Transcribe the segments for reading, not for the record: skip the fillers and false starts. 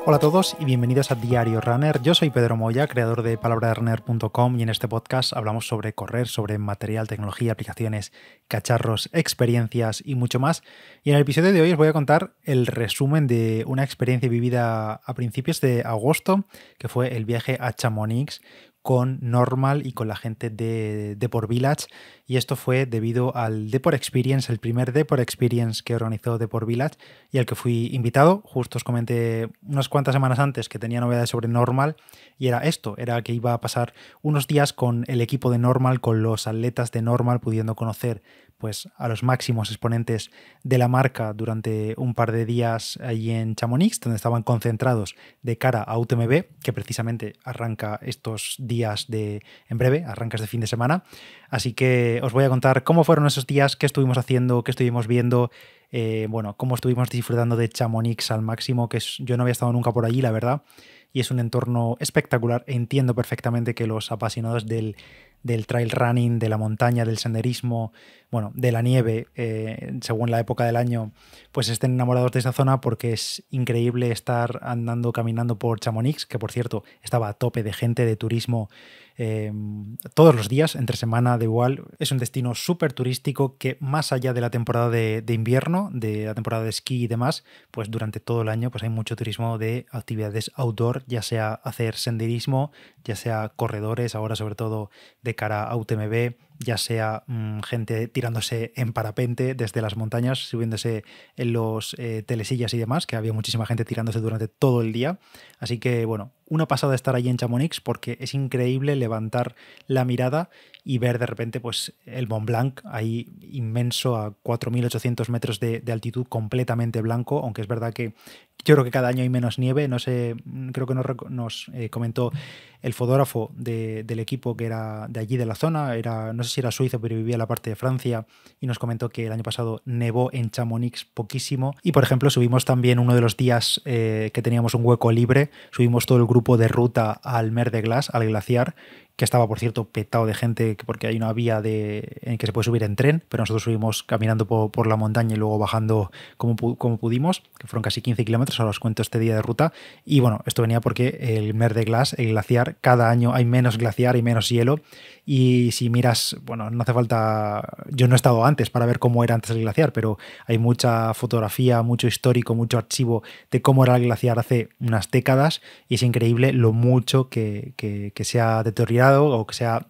Hola a todos y bienvenidos a Diario Runner. Yo soy Pedro Moya, creador de palabraderunner.com, y en este podcast hablamos sobre correr, sobre material, tecnología, aplicaciones, cacharros, experiencias y mucho más. Y en el episodio de hoy os voy a contar el resumen de una experiencia vivida a principios de agosto, que fue el viaje a Chamonix con Normal y con la gente de Deport Village, y esto fue debido al Deport Experience, el primer Deport Experience que organizó Deport Village y al que fui invitado. Justo os comenté unas cuantas semanas antes que tenía novedades sobre Normal, y era esto, era que iba a pasar unos días con el equipo de Normal, con los atletas de Normal, pudiendo conocer pues a los máximos exponentes de la marca durante un par de días allí en Chamonix, donde estaban concentrados de cara a UTMB, que precisamente arranca estos días en breve, arranca este fin de semana. Así que os voy a contar cómo fueron esos días, qué estuvimos haciendo, qué estuvimos viendo, cómo estuvimos disfrutando de Chamonix al máximo, yo no había estado nunca por allí, la verdad, y es un entorno espectacular. Entiendo perfectamente que los apasionados del trail running, de la montaña, del senderismo, de la nieve, según la época del año, pues estén enamorados de esa zona, porque es increíble estar andando, caminando por Chamonix, que por cierto estaba a tope de gente, de turismo, todos los días, entre semana, de igual. Es un destino súper turístico que, más allá de la temporada de invierno, de la temporada de esquí y demás, pues durante todo el año pues hay mucho turismo de actividades outdoor, ya sea hacer senderismo, ya sea corredores, ahora sobre todo de cara a UTMB, ya sea gente tirándose en parapente desde las montañas, subiéndose en los telesillas y demás, que había muchísima gente tirándose durante todo el día. Así que una pasada estar allí en Chamonix, porque es increíble levantar la mirada y ver de repente pues el Mont Blanc ahí inmenso a 4.800 metros de altitud, completamente blanco, aunque es verdad que yo creo que cada año hay menos nieve. No sé, creo que nos comentó el fotógrafo del equipo, que era de allí, de la zona, no sé si era suizo, pero vivía en la parte de Francia, y nos comentó que el año pasado nevó en Chamonix poquísimo. Y por ejemplo, subimos también uno de los días que teníamos un hueco libre, subimos todo el grupo de ruta al Mer de Glace, al glaciar, que estaba, por cierto, petado de gente, porque hay una vía en que se puede subir en tren, pero nosotros subimos caminando por la montaña y luego bajando como pudimos, que fueron casi 15 kilómetros, ahora os cuento este día de ruta. Y esto venía porque el Mer de Glace, el glaciar, cada año hay menos glaciar y menos hielo, y si miras, no hace falta, yo no he estado antes para ver cómo era antes el glaciar, pero hay mucha fotografía, mucho histórico, mucho archivo de cómo era el glaciar hace unas décadas, y es increíble lo mucho que se ha deteriorado, o que ha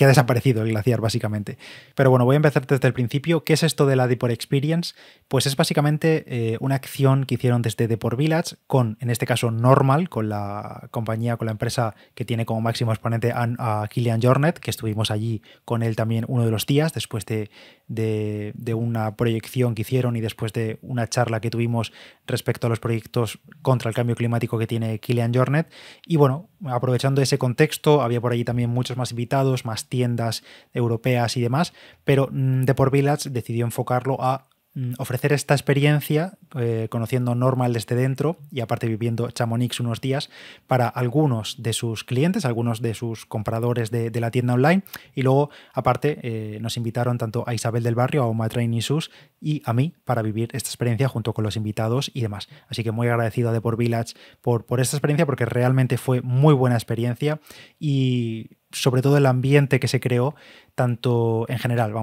desaparecido el glaciar, básicamente. Pero voy a empezar desde el principio. ¿Qué es esto de la Deport Experience? Pues es básicamente una acción que hicieron desde Deport Village con, en este caso, Normal, con la compañía, con la empresa que tiene como máximo exponente a Kilian Jornet, que estuvimos allí con él también uno de los días, después de una proyección que hicieron y después de una charla que tuvimos respecto a los proyectos contra el cambio climático que tiene Kilian Jornet. Y aprovechando ese contexto, había por allí también muchos más invitados, más tiendas europeas y demás, pero Deport Village decidió enfocarlo a ofrecer esta experiencia, conociendo Normal desde dentro y aparte viviendo Chamonix unos días, para algunos de sus clientes, algunos de sus compradores de la tienda online, y luego aparte nos invitaron tanto a Isabel del Barrio, a Oma Training Shoes y a mí para vivir esta experiencia junto con los invitados y demás. Así que muy agradecido a Deport Village por esta experiencia, porque realmente fue muy buena experiencia, y sobre todo el ambiente que se creó, tanto en general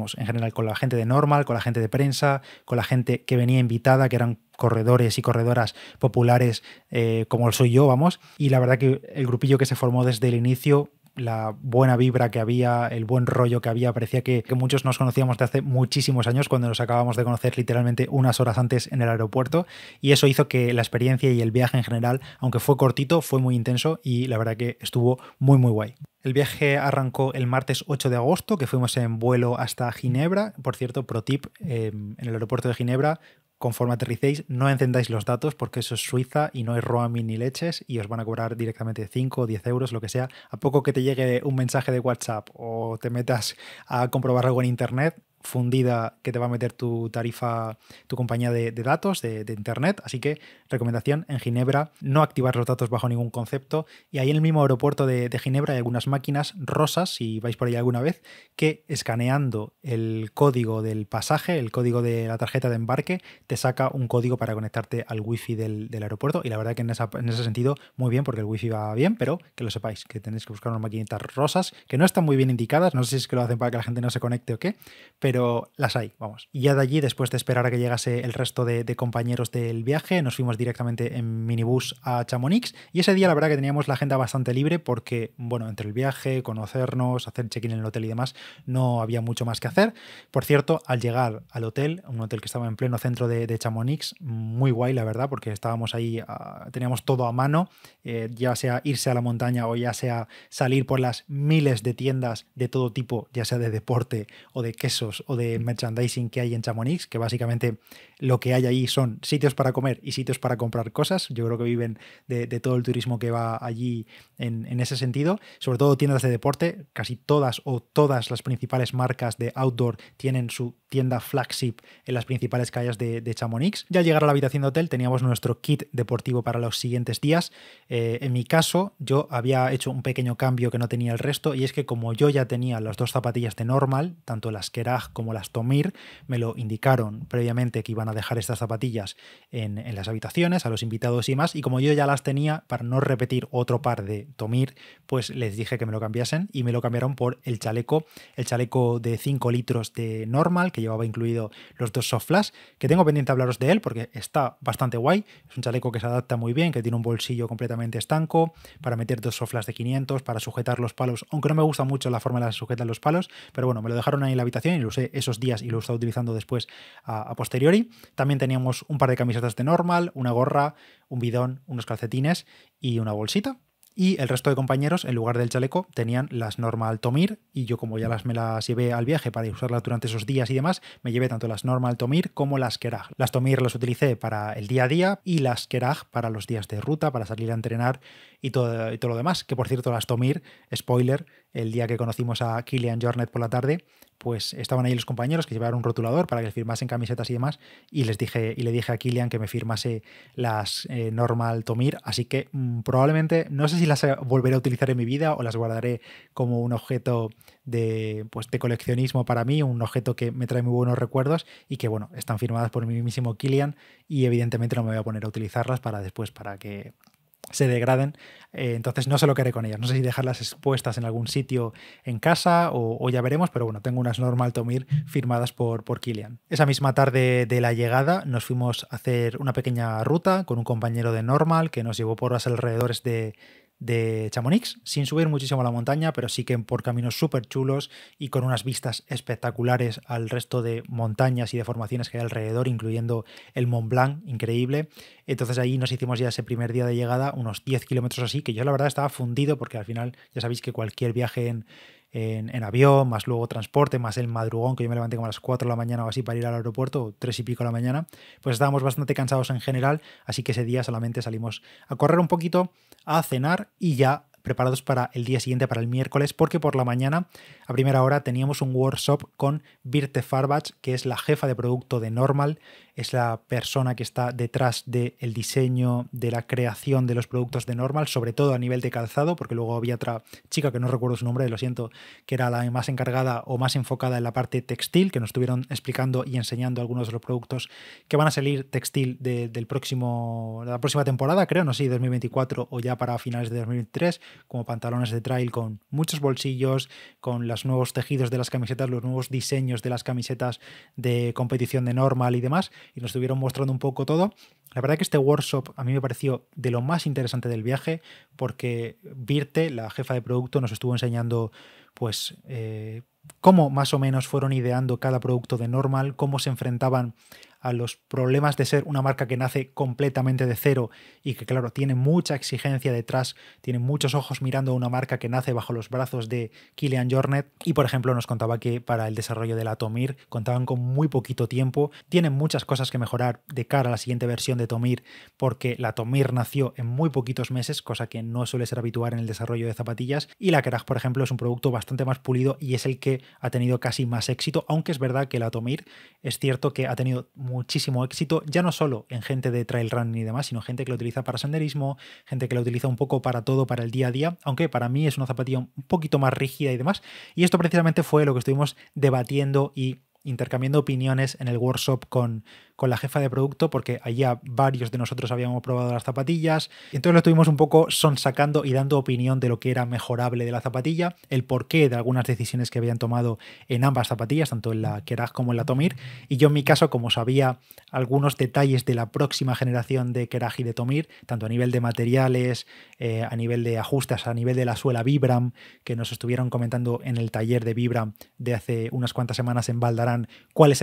con la gente de Normal, con la gente de prensa, con la gente que venía invitada, que eran corredores y corredoras populares, como soy yo, y la verdad que el grupillo que se formó desde el inicio, la buena vibra que había, el buen rollo que había, parecía que muchos nos conocíamos de hace muchísimos años, cuando nos acabamos de conocer literalmente unas horas antes en el aeropuerto, y eso hizo que la experiencia y el viaje en general, aunque fue cortito, fue muy intenso, y la verdad que estuvo muy muy guay. El viaje arrancó el martes 8 de agosto, que fuimos en vuelo hasta Ginebra. Por cierto, pro tip, en el aeropuerto de Ginebra, conforme aterricéis, no encendáis los datos, porque eso es Suiza y no hay roaming ni leches, y os van a cobrar directamente 5 o 10 euros, lo que sea. A poco que te llegue un mensaje de WhatsApp o te metas a comprobar algo en internet, fundida que te va a meter tu tarifa, tu compañía de datos, de internet. Así que recomendación, en Ginebra no activar los datos bajo ningún concepto. Y ahí en el mismo aeropuerto de Ginebra hay algunas máquinas rosas, si vais por ahí alguna vez, que escaneando el código del pasaje, el código de la tarjeta de embarque, te saca un código para conectarte al wifi del aeropuerto. Y la verdad que en ese sentido muy bien, porque el wifi va bien, pero que lo sepáis, que tenéis que buscar unas maquinitas rosas que no están muy bien indicadas. No sé si es que lo hacen para que la gente no se conecte o qué, pero las hay, vamos. Y ya de allí, después de esperar a que llegase el resto de compañeros del viaje, nos fuimos directamente en minibús a Chamonix. Y ese día la verdad que teníamos la agenda bastante libre porque, bueno, entre el viaje, conocernos, hacer check-in en el hotel y demás, no había mucho más que hacer. Por cierto, al llegar al hotel, un hotel que estaba en pleno centro de Chamonix, muy guay la verdad, porque estábamos ahí, teníamos todo a mano, ya sea irse a la montaña o ya sea salir por las miles de tiendas de todo tipo, ya sea de deporte o de quesos o de merchandising que hay en Chamonix, que básicamente lo que hay ahí son sitios para comer y sitios para comprar cosas. Yo creo que viven de todo el turismo que va allí en ese sentido. Sobre todo tiendas de deporte, casi todas o todas las principales marcas de outdoor tienen su tienda flagship en las principales calles de Chamonix. Ya al llegar a la habitación de hotel teníamos nuestro kit deportivo para los siguientes días. En mi caso, yo había hecho un pequeño cambio que no tenía el resto, y es que como yo ya tenía las dos zapatillas de normal, tanto las Kerag como las Tomir, me lo indicaron previamente que iban a dejar estas zapatillas en las habitaciones, a los invitados y más, y como yo ya las tenía, para no repetir otro par de Tomir, pues les dije que me lo cambiasen y me lo cambiaron por el chaleco de 5 litros de normal, que llevaba incluido los dos soft flash, que tengo pendiente hablaros de él porque está bastante guay. Es un chaleco que se adapta muy bien, que tiene un bolsillo completamente estanco para meter dos soft flash de 500, para sujetar los palos, aunque no me gusta mucho la forma en la que se sujetan los palos, pero bueno, me lo dejaron ahí en la habitación y lo usé esos días y lo he estado utilizando después a posteriori. También teníamos un par de camisetas de normal, una gorra, un bidón, unos calcetines y una bolsita. Y el resto de compañeros, en lugar del chaleco, tenían las normal Tomir, y yo, como ya me las llevé al viaje para usarlas durante esos días y demás, me llevé tanto las normal Tomir como las Kerag. Las Tomir las utilicé para el día a día y las Kerag para los días de ruta, para salir a entrenar y todo lo demás. Que por cierto, las Tomir, spoiler, el día que conocimos a Kilian Jornet por la tarde, pues estaban ahí los compañeros que llevaron un rotulador para que firmasen camisetas y demás, y le dije a Kilian que me firmase las normal Tomir, así que probablemente, no sé si las volveré a utilizar en mi vida o las guardaré como un objeto de coleccionismo para mí, un objeto que me trae muy buenos recuerdos y que, bueno, están firmadas por mi mismísimo Kilian, y evidentemente no me voy a poner a utilizarlas para después, para que se degraden, entonces no sé lo que haré con ellas. No sé si dejarlas expuestas en algún sitio en casa o ya veremos, pero bueno, tengo unas normal Tomir firmadas por Kilian. Esa misma tarde de la llegada nos fuimos a hacer una pequeña ruta con un compañero de normal que nos llevó por los alrededores de Chamonix, sin subir muchísimo a la montaña, pero sí que por caminos súper chulos y con unas vistas espectaculares al resto de montañas y de formaciones que hay alrededor, incluyendo el Mont Blanc, increíble. Entonces ahí nos hicimos ya ese primer día de llegada, unos 10 kilómetros así, que yo la verdad estaba fundido porque al final ya sabéis que cualquier viaje en avión, más luego transporte, más el madrugón, que yo me levanté como a las 4 de la mañana o así para ir al aeropuerto, 3 y pico de la mañana, pues estábamos bastante cansados en general, así que ese día solamente salimos a correr un poquito, a cenar y ya preparados para el día siguiente, para el miércoles, porque por la mañana, a primera hora, teníamos un workshop con Birte Farbach, que es la jefa de producto de Normal, es la persona que está detrás del diseño, de la creación de los productos de Normal, sobre todo a nivel de calzado, porque luego había otra chica que no recuerdo su nombre, lo siento, que era la más encargada o más enfocada en la parte textil, que nos estuvieron explicando y enseñando algunos de los productos que van a salir textil de la próxima temporada, creo, no sé si 2024 o ya para finales de 2023, como pantalones de trail con muchos bolsillos, con los nuevos tejidos de las camisetas, los nuevos diseños de las camisetas de competición de Normal y demás, y nos estuvieron mostrando un poco todo. La verdad que este workshop a mí me pareció de lo más interesante del viaje, porque Birte, la jefa de producto, nos estuvo enseñando pues cómo más o menos fueron ideando cada producto de Normal, cómo se enfrentaban a los problemas de ser una marca que nace completamente de cero y que, claro, tiene mucha exigencia detrás, tiene muchos ojos mirando a una marca que nace bajo los brazos de Kilian Jornet. Y, por ejemplo, nos contaba que para el desarrollo de la Tomir contaban con muy poquito tiempo, tienen muchas cosas que mejorar de cara a la siguiente versión de Tomir, porque la Tomir nació en muy poquitos meses, cosa que no suele ser habitual en el desarrollo de zapatillas, y la Kerag, por ejemplo, es un producto bastante más pulido y es el que ha tenido casi más éxito, aunque es verdad que la Tomir es cierto que ha tenido muchísimo éxito, ya no solo en gente de trail running y demás, sino gente que lo utiliza para senderismo, gente que lo utiliza un poco para todo, para el día a día, aunque para mí es una zapatilla un poquito más rígida y demás, y esto precisamente fue lo que estuvimos debatiendo y intercambiando opiniones en el workshop con la jefa de producto, porque allá varios de nosotros habíamos probado las zapatillas, y entonces lo estuvimos un poco sonsacando y dando opinión de lo que era mejorable de la zapatilla, el porqué de algunas decisiones que habían tomado en ambas zapatillas, tanto en la Kerag como en la Tomir, y yo en mi caso, como sabía algunos detalles de la próxima generación de Kerag y de Tomir, tanto a nivel de materiales, a nivel de ajustes, a nivel de la suela Vibram, que nos estuvieron comentando en el taller de Vibram de hace unas cuantas semanas en Valdarán, cuáles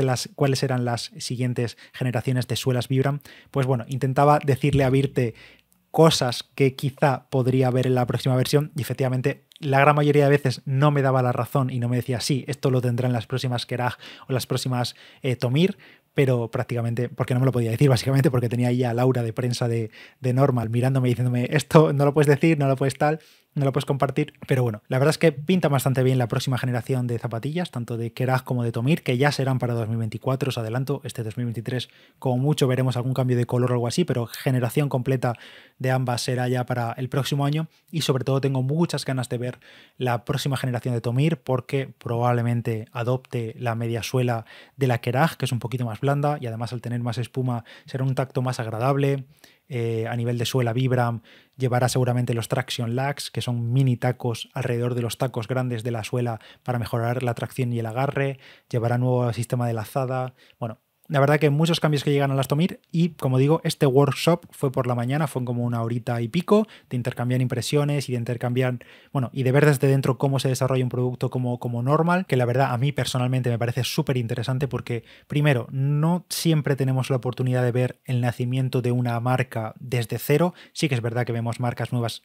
eran las siguientes generaciones de suelas Vibram, pues bueno, intentaba decirle a Birte cosas que quizá podría ver en la próxima versión y efectivamente la gran mayoría de veces no me daba la razón y no me decía sí, esto lo tendrá en las próximas Kerag o las próximas Tomir, pero prácticamente, porque no me lo podía decir, básicamente porque tenía ahí a Laura de prensa de Normal mirándome y diciéndome esto no lo puedes decir, no lo puedes tal, no lo puedes compartir, pero bueno, la verdad es que pinta bastante bien la próxima generación de zapatillas, tanto de Kerag como de Tomir, que ya serán para 2024, os adelanto, este 2023 como mucho veremos algún cambio de color o algo así, pero generación completa de ambas será ya para el próximo año y sobre todo tengo muchas ganas de ver la próxima generación de Tomir porque probablemente adopte la media suela de la Kerag, que es un poquito más blanda y además al tener más espuma será un tacto más agradable. A nivel de suela Vibram llevará seguramente los Traction Lags, que son mini tacos alrededor de los tacos grandes de la suela para mejorar la tracción y el agarre, llevará nuevo sistema de lazada, bueno, la verdad que muchos cambios que llegan a las Tomir y, como digo, este workshop fue por la mañana, fue como una horita y pico de intercambiar impresiones y de intercambiar, bueno, y de ver desde dentro cómo se desarrolla un producto como normal, que la verdad a mí personalmente me parece súper interesante porque, primero, no siempre tenemos la oportunidad de ver el nacimiento de una marca desde cero, sí que es verdad que vemos marcas nuevas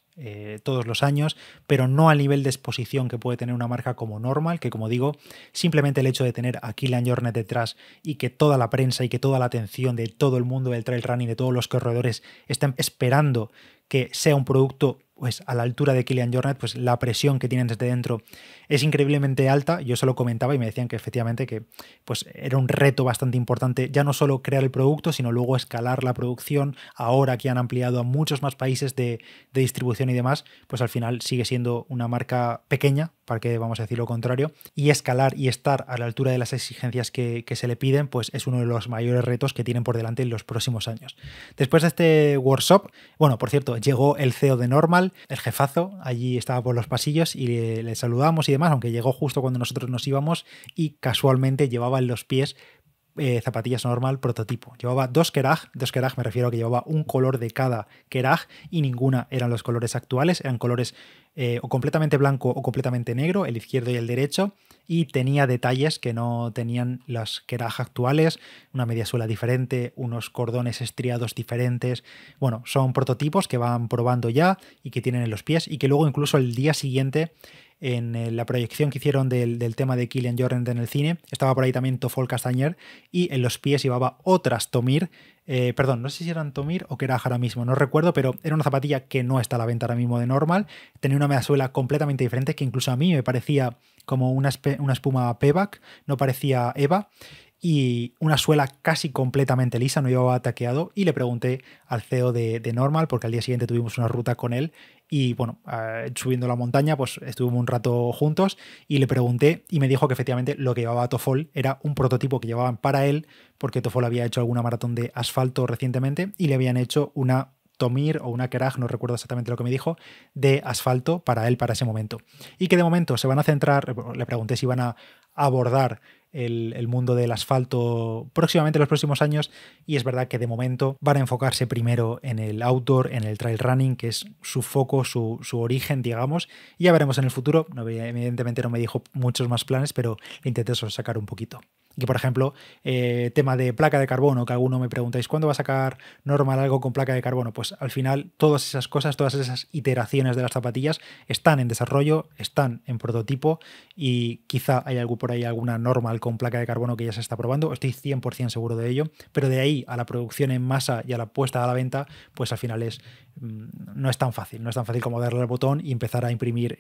todos los años, pero no al nivel de exposición que puede tener una marca como Normal, que como digo, simplemente el hecho de tener a Kilian Jornet detrás y que toda la prensa y que toda la atención de todo el mundo del trail running, de todos los corredores, estén esperando que sea un producto pues a la altura de Kilian Jornet, pues la presión que tienen desde dentro es increíblemente alta. Yo se lo comentaba y me decían que efectivamente que pues era un reto bastante importante, ya no solo crear el producto, sino luego escalar la producción. Ahora que han ampliado a muchos más países de distribución y demás, pues al final sigue siendo una marca pequeña, para que vamos a decir lo contrario, y escalar y estar a la altura de las exigencias que se le piden, pues es uno de los mayores retos que tienen por delante en los próximos años. Después de este workshop, bueno, por cierto, llegó el CEO de Normal, el jefazo, allí estaba por los pasillos y le saludamos y demás, aunque llegó justo cuando nosotros nos íbamos y casualmente llevaba en los pies zapatillas Normal prototipo. Llevaba dos Kerag, me refiero a que llevaba un color de cada Kerag y ninguna eran los colores actuales, eran colores o completamente blanco o completamente negro, el izquierdo y el derecho, y tenía detalles que no tenían las Kerag actuales, una media suela diferente, unos cordones estriados diferentes. Bueno, son prototipos que van probando ya y que tienen en los pies y que luego incluso el día siguiente en la proyección que hicieron del tema de Kilian Jornet en el cine, estaba por ahí también Toffol Castañer y en los pies llevaba otras Tomir, perdón, no sé si eran Tomir o Kerag ahora mismo, no recuerdo, pero era una zapatilla que no está a la venta ahora mismo de Normal, tenía una medasuela completamente diferente que incluso a mí me parecía como una espuma Pebac, no parecía Eva, y una suela casi completamente lisa, no llevaba taqueado, y le pregunté al CEO de Normal, porque al día siguiente tuvimos una ruta con él, y bueno, subiendo la montaña, pues estuvimos un rato juntos, y le pregunté, y me dijo que efectivamente lo que llevaba Toffol era un prototipo que llevaban para él, porque Toffol había hecho alguna maratón de asfalto recientemente, y le habían hecho una Tomir o una Kerag, no recuerdo exactamente lo que me dijo, de asfalto para él para ese momento. Y que de momento se van a centrar, le pregunté si van a abordar el mundo del asfalto próximamente en los próximos años, y es verdad que de momento van a enfocarse primero en el outdoor, en el trail running, que es su foco, su origen, digamos, y ya veremos en el futuro. No, evidentemente no me dijo muchos más planes, pero le intenté sacar un poquito. Y que, por ejemplo, tema de placa de carbono, que alguno me preguntáis, ¿cuándo va a sacar Normal algo con placa de carbono? Pues al final todas esas cosas, todas esas iteraciones de las zapatillas están en desarrollo, están en prototipo y quizá hay algo por ahí, alguna Normal con placa de carbono que ya se está probando, estoy 100% seguro de ello, pero de ahí a la producción en masa y a la puesta a la venta, pues al final no es tan fácil, no es tan fácil como darle al botón y empezar a imprimir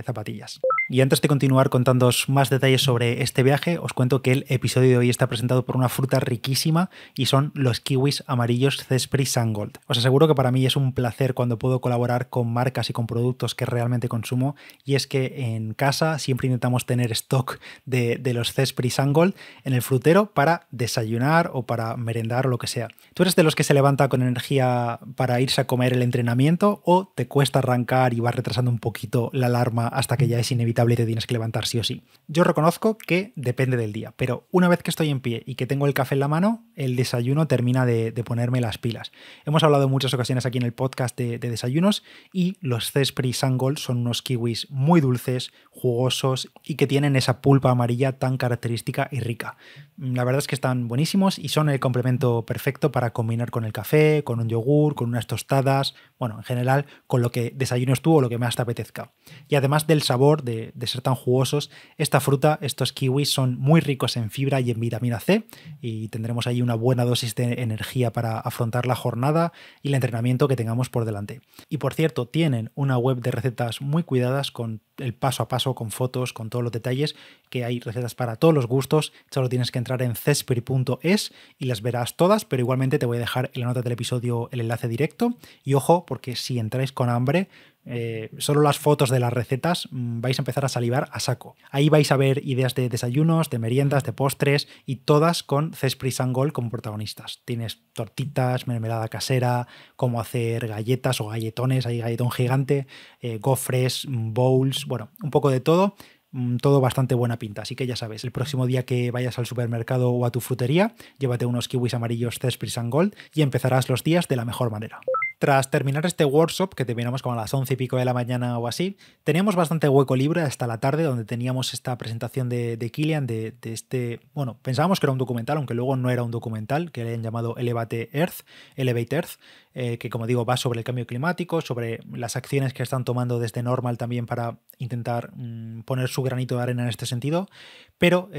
zapatillas. Y antes de continuar contándoos más detalles sobre este viaje, os cuento que el episodio de hoy está presentado por una fruta riquísima y son los kiwis amarillos Zespri Sungold. Os aseguro que para mí es un placer cuando puedo colaborar con marcas y con productos que realmente consumo, y es que en casa siempre intentamos tener stock de los Zespri Sungold en el frutero para desayunar o para merendar o lo que sea. ¿Tú eres de los que se levanta con energía para irse a comer el entrenamiento o te cuesta arrancar y vas retrasando un poquito la alarma hasta que ya es inevitable y te tienes que levantar sí o sí? Yo reconozco que depende del día, pero una vez que estoy en pie y que tengo el café en la mano, el desayuno termina de ponerme las pilas. Hemos hablado en muchas ocasiones aquí en el podcast de desayunos, y los Zespri Sungold son unos kiwis muy dulces, jugosos y que tienen esa pulpa amarilla tan característica y rica. La verdad es que están buenísimos y son el complemento perfecto para combinar con el café, con un yogur, con unas tostadas, bueno, en general con lo que desayunes tú o lo que más te apetezca. Y además del sabor, de ser tan jugosos, esta fruta, estos kiwis son muy ricos en fibra y en vitamina C, y tendremos ahí una buena dosis de energía para afrontar la jornada y el entrenamiento que tengamos por delante. Y por cierto, tienen una web de recetas muy cuidadas con el paso a paso, con fotos, con todos los detalles, que hay recetas para todos los gustos. Solo tienes que entrar en zespri.es y las verás todas, pero igualmente te voy a dejar en la nota del episodio el enlace directo. Y ojo, porque si entráis con hambre, solo las fotos de las recetas vais a empezar a salivar a saco. Ahí vais a ver ideas de desayunos, de meriendas, de postres, y todas con Zespri Sungold como protagonistas. Tienes tortitas, mermelada casera, cómo hacer galletas o galletones, hay galletón gigante, gofres, bowls, bueno, un poco de todo. Todo bastante buena pinta, así que ya sabes, el próximo día que vayas al supermercado o a tu frutería, llévate unos kiwis amarillos Zespri Sungold y empezarás los días de la mejor manera. Tras terminar este workshop, que terminamos como a las 11 y pico de la mañana o así, teníamos bastante hueco libre hasta la tarde, donde teníamos esta presentación de Kilian, de este... Bueno, pensábamos que era un documental, aunque luego no era un documental, que le han llamado Elevate Earth, que como digo va sobre el cambio climático, sobre las acciones que están tomando desde Normal también para intentar poner su granito de arena en este sentido. Pero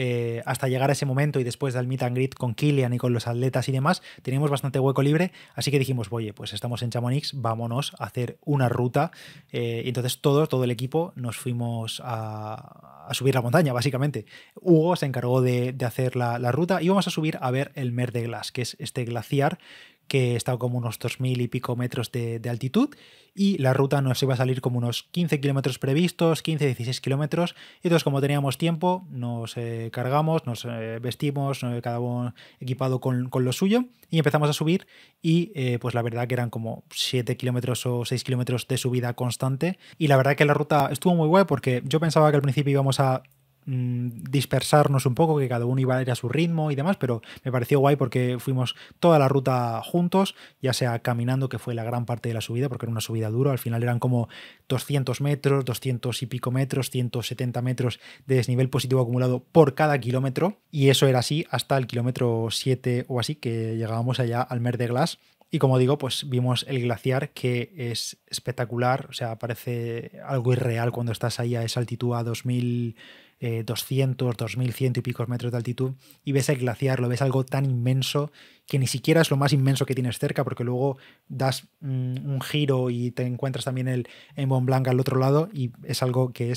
hasta llegar a ese momento y después del meet and greet con Kilian y con los atletas y demás, teníamos bastante hueco libre, así que dijimos, oye, pues estamos en Chamonix, vámonos a hacer una ruta. Y entonces todo el equipo nos fuimos a subir la montaña, básicamente. Hugo se encargó de hacer la ruta y íbamos a subir a ver el Mer de Glace, que es este glaciar que está como unos 2000 y pico metros de altitud, y la ruta nos iba a salir como unos 15 kilómetros previstos, 15-16 kilómetros, y entonces como teníamos tiempo nos cargamos, nos vestimos, cada uno equipado con lo suyo, y empezamos a subir, y pues la verdad que eran como 7 kilómetros o 6 kilómetros de subida constante, y la verdad que la ruta estuvo muy guay porque yo pensaba que al principio íbamos a dispersarnos un poco, que cada uno iba a ir a su ritmo y demás, pero me pareció guay porque fuimos toda la ruta juntos, ya sea caminando, que fue la gran parte de la subida, porque era una subida dura, al final eran como 200 metros, 200 y pico metros, 170 metros de desnivel positivo acumulado por cada kilómetro, y eso era así hasta el kilómetro 7 o así, que llegábamos allá al Mer de Glace. Y como digo, pues vimos el glaciar, que es espectacular, o sea, parece algo irreal cuando estás ahí a esa altitud, a 2200, 2100 y pico metros de altitud, y ves el glaciar, lo ves algo tan inmenso que ni siquiera es lo más inmenso que tienes cerca, porque luego das un giro y te encuentras también el Mont Blanc al otro lado, y es algo que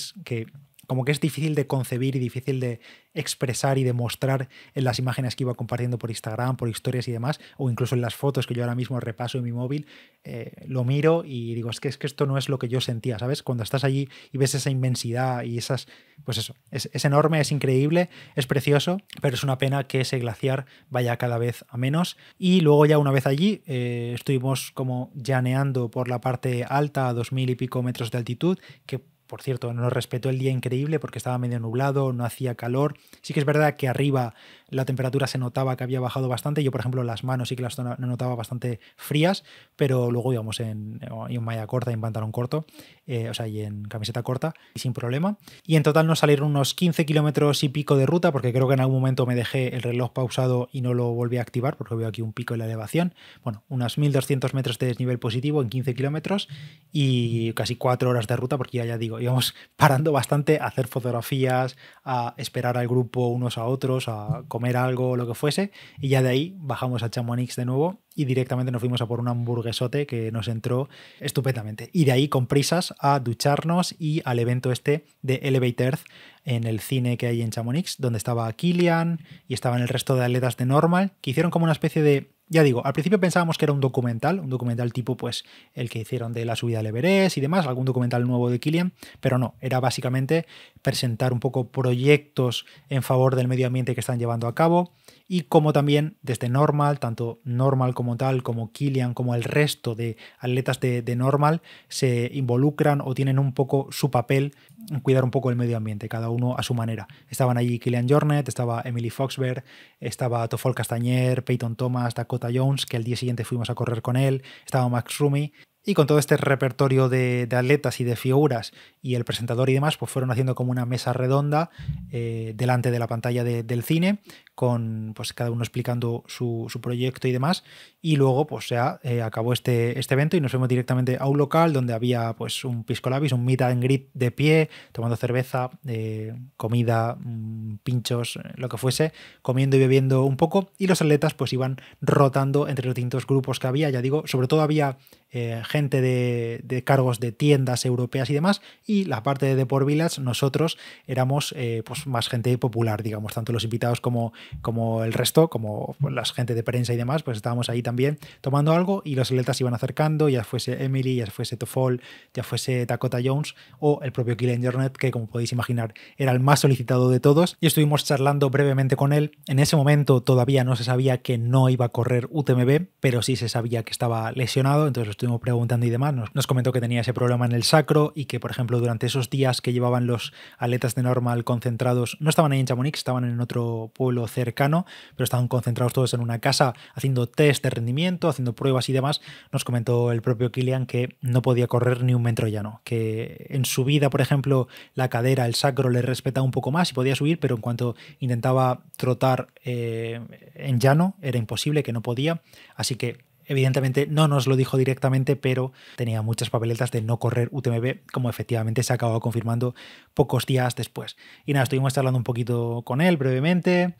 como que es difícil de concebir y difícil de expresar y de mostrar en las imágenes que iba compartiendo por Instagram, por historias y demás, o incluso en las fotos que yo ahora mismo repaso en mi móvil, lo miro y digo, es que esto no es lo que yo sentía, ¿sabes? Cuando estás allí y ves esa inmensidad y esas, pues eso, es enorme, es increíble, es precioso, pero es una pena que ese glaciar vaya cada vez a menos. Y luego ya una vez allí, estuvimos como llaneando por la parte alta a 2000 y pico metros de altitud, que por cierto, nos respetó el día increíble porque estaba medio nublado, no hacía calor. Sí que es verdad que arriba la temperatura se notaba que había bajado bastante. Yo, por ejemplo, las manos sí que las notaba bastante frías, pero luego íbamos en malla corta y en pantalón corto, o sea, y en camiseta corta, y sin problema. Y en total nos salieron unos 15 kilómetros y pico de ruta, porque creo que en algún momento me dejé el reloj pausado y no lo volví a activar, porque veo aquí un pico en la elevación. Bueno, unos 1200 metros de desnivel positivo en 15 kilómetros y casi 4 horas de ruta, porque ya digo, íbamos parando bastante a hacer fotografías, a esperar al grupo unos a otros, a comer algo, lo que fuese, y ya de ahí bajamos a Chamonix de nuevo y directamente nos fuimos a por un hamburguesote que nos entró estupendamente. Y de ahí con prisas a ducharnos y al evento este de Elevate Earth en el cine que hay en Chamonix, donde estaba Kilian y estaban el resto de atletas de Normal, que hicieron como una especie de... Ya digo, al principio pensábamos que era un documental tipo pues el que hicieron de la subida al Everest y demás, algún documental nuevo de Kilian, pero no, era básicamente presentar un poco proyectos en favor del medio ambiente que están llevando a cabo y como también desde Normal, tanto Normal como tal, como Kilian, como el resto de atletas de Normal se involucran o tienen un poco su papel en cuidar un poco el medio ambiente, cada uno a su manera. Estaban allí Kilian Jornet, estaba Emily Foxberg, estaba Toffol Castañer, Peyton Thomas, Dakota Jones, que el día siguiente fuimos a correr con él, estaba Max Rumi. Y con todo este repertorio de atletas y de figuras y el presentador y demás, pues fueron haciendo como una mesa redonda delante de la pantalla del cine, con pues cada uno explicando su proyecto y demás. Y luego pues ya acabó este evento y nos fuimos directamente a un local donde había pues un pisco labis, un meet and greet de pie, tomando cerveza, comida, pinchos, lo que fuese, comiendo y bebiendo un poco. Y los atletas pues iban rotando entre los distintos grupos que había, ya digo, sobre todo había gente de cargos de tiendas europeas y demás, y la parte de Deport Village nosotros éramos pues más gente popular, digamos, tanto los invitados como el resto, como pues, la gente de prensa y demás, pues estábamos ahí también tomando algo y los atletas iban acercando, ya fuese Emily, ya fuese Toffol, ya fuese Dakota Jones o el propio Kilian Jornet, que como podéis imaginar era el más solicitado de todos, y estuvimos charlando brevemente con él. En ese momento todavía no se sabía que no iba a correr UTMB, pero sí se sabía que estaba lesionado, entonces lo estuvimos preguntando y demás. Nos comentó que tenía ese problema en el sacro y que, por ejemplo, durante esos días que llevaban los atletas de Normal concentrados, no estaban ahí en Chamonix, estaban en otro pueblo cercano, pero estaban concentrados todos en una casa haciendo test de rendimiento, haciendo pruebas y demás. Nos comentó el propio Kilian que no podía correr ni un metro llano, que en su vida, por ejemplo, la cadera, el sacro le respetaba un poco más y podía subir, pero en cuanto intentaba trotar en llano era imposible, que no podía, así que evidentemente no nos lo dijo directamente, pero tenía muchas papeletas de no correr UTMB, como efectivamente se acabó confirmando pocos días después. Y nada, estuvimos hablando un poquito con él brevemente,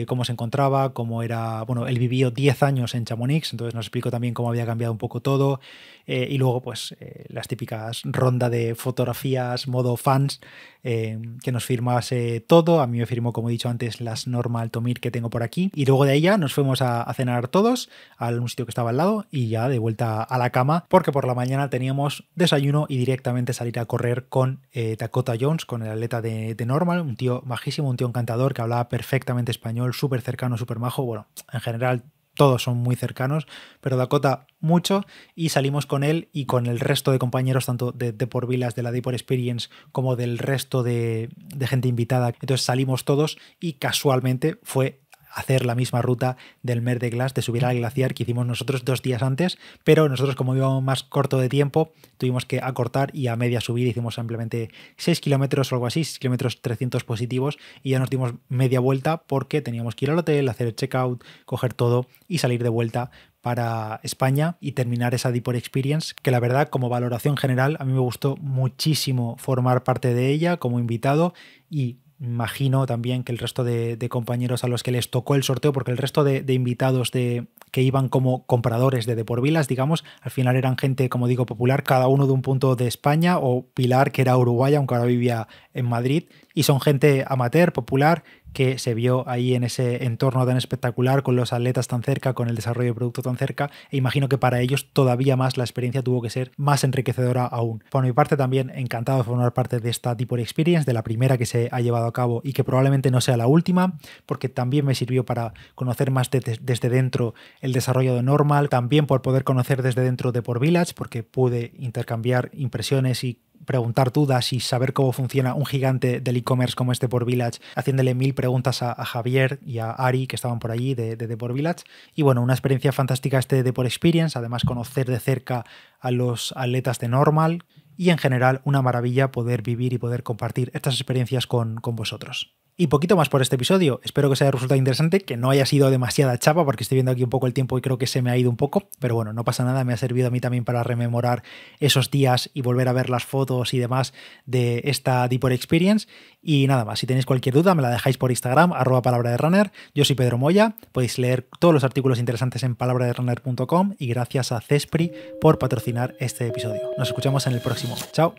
cómo se encontraba, cómo era... Bueno, él vivió 10 años en Chamonix, entonces nos explicó también cómo había cambiado un poco todo, y luego pues las típicas ronda de fotografías modo fans, que nos firmase todo. A mí me firmó, como he dicho antes, las Normal Tomir que tengo por aquí, y luego de ella nos fuimos a cenar todos a un sitio que estaba al lado y ya de vuelta a la cama, porque por la mañana teníamos desayuno y directamente salir a correr con Dakota Jones, con el atleta de Normal, un tío majísimo, un tío encantador que hablaba perfectamente español, súper cercano, súper majo. Bueno, en general todos son muy cercanos, pero Dakota mucho, y salimos con él y con el resto de compañeros, tanto de Deport Village, de la Deport Experience, como del resto de gente invitada. Entonces salimos todos y casualmente fue hacer la misma ruta del Mer de Glace, de subir al glaciar, que hicimos nosotros 2 días antes, pero nosotros, como íbamos más corto de tiempo, tuvimos que acortar y a media subida hicimos simplemente 6 kilómetros o algo así, 6 kilómetros 300 positivos, y ya nos dimos media vuelta porque teníamos que ir al hotel, hacer el checkout, coger todo y salir de vuelta para España y terminar esa Deport Experience, que la verdad, como valoración general, a mí me gustó muchísimo formar parte de ella como invitado, y imagino también que el resto de compañeros a los que les tocó el sorteo, porque el resto de invitados que iban como compradores de Deport Village, digamos, al final eran gente, como digo, popular, cada uno de un punto de España, o Pilar, que era uruguaya, aunque ahora vivía en Madrid, y son gente amateur, popular, que se vio ahí en ese entorno tan espectacular, con los atletas tan cerca, con el desarrollo de producto tan cerca, e imagino que para ellos todavía más la experiencia tuvo que ser más enriquecedora aún. Por mi parte también encantado de formar parte de esta Deport Experience, de la primera que se ha llevado a cabo y que probablemente no sea la última, porque también me sirvió para conocer más desde dentro el desarrollo de Normal, también por poder conocer desde dentro de Deport Village, porque pude intercambiar impresiones y preguntar dudas y saber cómo funciona un gigante del e-commerce como Deport Village, haciéndole 1000 preguntas a Javier y a Ari, que estaban por allí de Deport Village. Y bueno, una experiencia fantástica Deport Experience, además conocer de cerca a los atletas de Normal y en general una maravilla poder vivir y poder compartir estas experiencias con vosotros. Y poquito más por este episodio. Espero que os haya resultado interesante, que no haya sido demasiada chapa, porque estoy viendo aquí un poco el tiempo y creo que se me ha ido un poco. Pero bueno, no pasa nada, me ha servido a mí también para rememorar esos días y volver a ver las fotos y demás de esta Deport Experience. Y nada más, si tenéis cualquier duda me la dejáis por Instagram, @palabraderunner. Yo soy Pedro Moya, podéis leer todos los artículos interesantes en palabraderunner.com y gracias a Cespri por patrocinar este episodio. Nos escuchamos en el próximo. Chao.